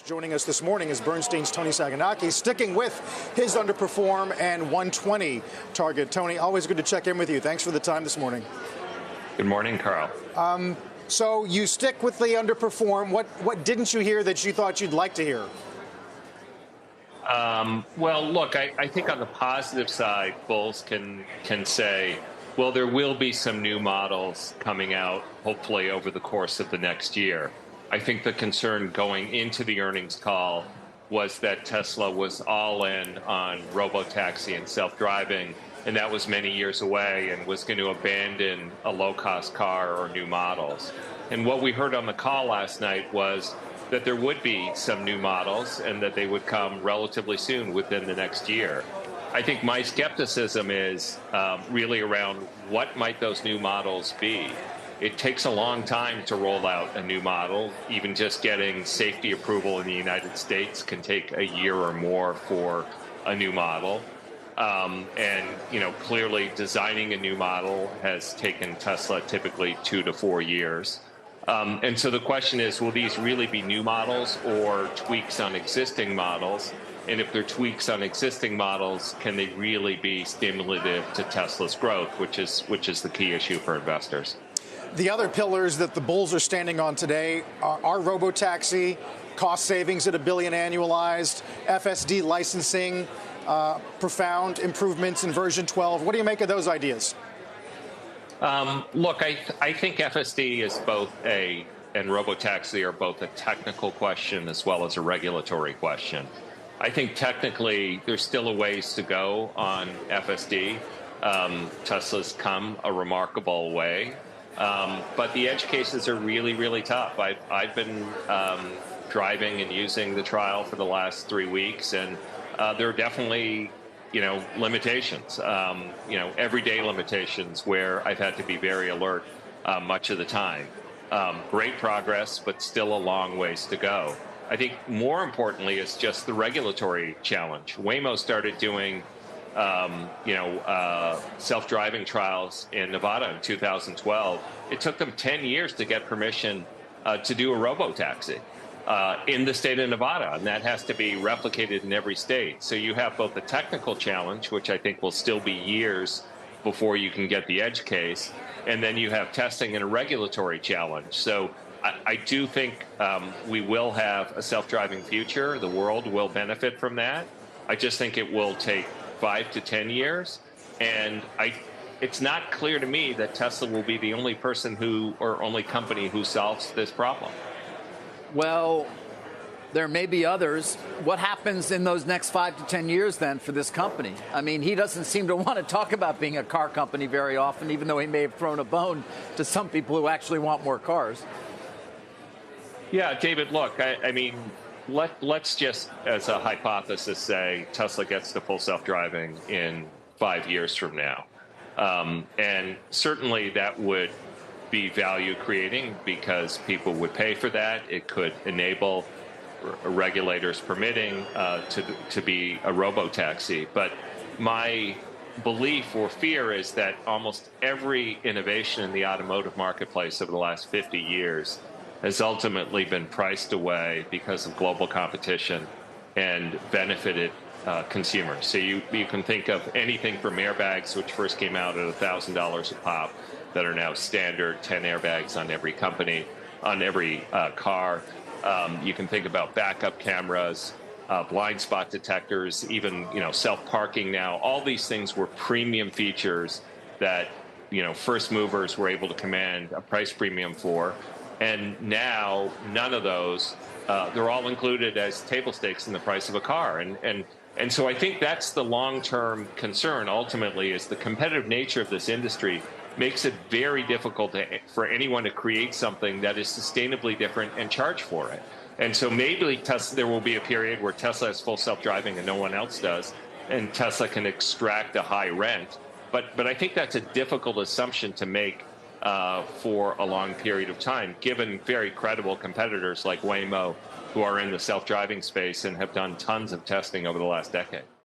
Joining us this morning is Bernstein's Toni Sacconaghi, sticking with his underperform and 120 target. Tony, always good to check in with you. Thanks for the time this morning. Good morning, Carl. So you stick with the underperform. What didn't you hear that you thought you'd like to hear? Well, look, I think on the positive side, bulls can say, well, there will be some new models coming out, hopefully over the course of the next year. I think the concern going into the earnings call was that Tesla was all in on robotaxi and self-driving, and that was many years away and was going to abandon a low-cost car or new models. And what we heard on the call last night was that there would be some new models and that they would come relatively soon within the next year. I think my skepticism is really around what might those new models be. It takes a long time to roll out a new model. Even just getting safety approval in the United States can take a year or more for a new model. Clearly designing a new model has taken Tesla typically 2 to 4 years. And so the question is, will these really be new models or tweaks on existing models? And if they're tweaks on existing models, can they really be stimulative to Tesla's growth, which is the key issue for investors? The other pillars that the bulls are standing on today are robotaxi, cost savings at $1 billion annualized, FSD licensing, profound improvements in version 12. What do you make of those ideas? Look, I think FSD is and robotaxi are both a technical question as well as a regulatory question. I think technically there's still a ways to go on FSD. Tesla's come a remarkable way. But the edge cases are really, really tough. I've been driving and using the trial for the last 3 weeks, and there are definitely, limitations, everyday limitations where I've had to be very alert much of the time. Great progress, but still a long ways to go. I think more importantly is just the regulatory challenge. Waymo started doing self-driving trials in Nevada in 2012. It took them 10 years to get permission to do a robotaxi in the state of Nevada, and that has to be replicated in every state. So you have both a technical challenge, which I think will still be years before you can get the edge case, and then you have testing and a regulatory challenge. So I do think we will have a self-driving future. The world will benefit from that. I just think it will take 5 to 10 years, and it's not clear to me that Tesla will be the only only company who solves this problem. Well, there may be others. What happens in those next 5 to 10 years then for this company? I mean, he doesn't seem to want to talk about being a car company very often, even though he may have thrown a bone to some people who actually want more cars. Yeah, David, look, I mean, let's just, as a hypothesis, say Tesla gets to full self-driving in 5 years from now. And certainly that would be value creating because people would pay for that. It could enable regulators permitting to be a robotaxi. But my belief or fear is that almost every innovation in the automotive marketplace over the last 50 years has ultimately been priced away because of global competition and benefited consumers. So you can think of anything from airbags, which first came out at $1,000 a pop, that are now standard 10 airbags on every car. You can think about backup cameras, blind spot detectors, even self-parking now. All these things were premium features that first movers were able to command a price premium for. And now none of those, they're all included as table stakes in the price of a car. And so I think that's the long-term concern ultimately, is the competitive nature of this industry makes it very difficult for anyone to create something that is sustainably different and charge for it. And so maybe there will be a period where Tesla has full self-driving and no one else does, and Tesla can extract a high rent. But I think that's a difficult assumption to make for a long period of time, given very credible competitors like Waymo, who are in the self-driving space and have done tons of testing over the last decade.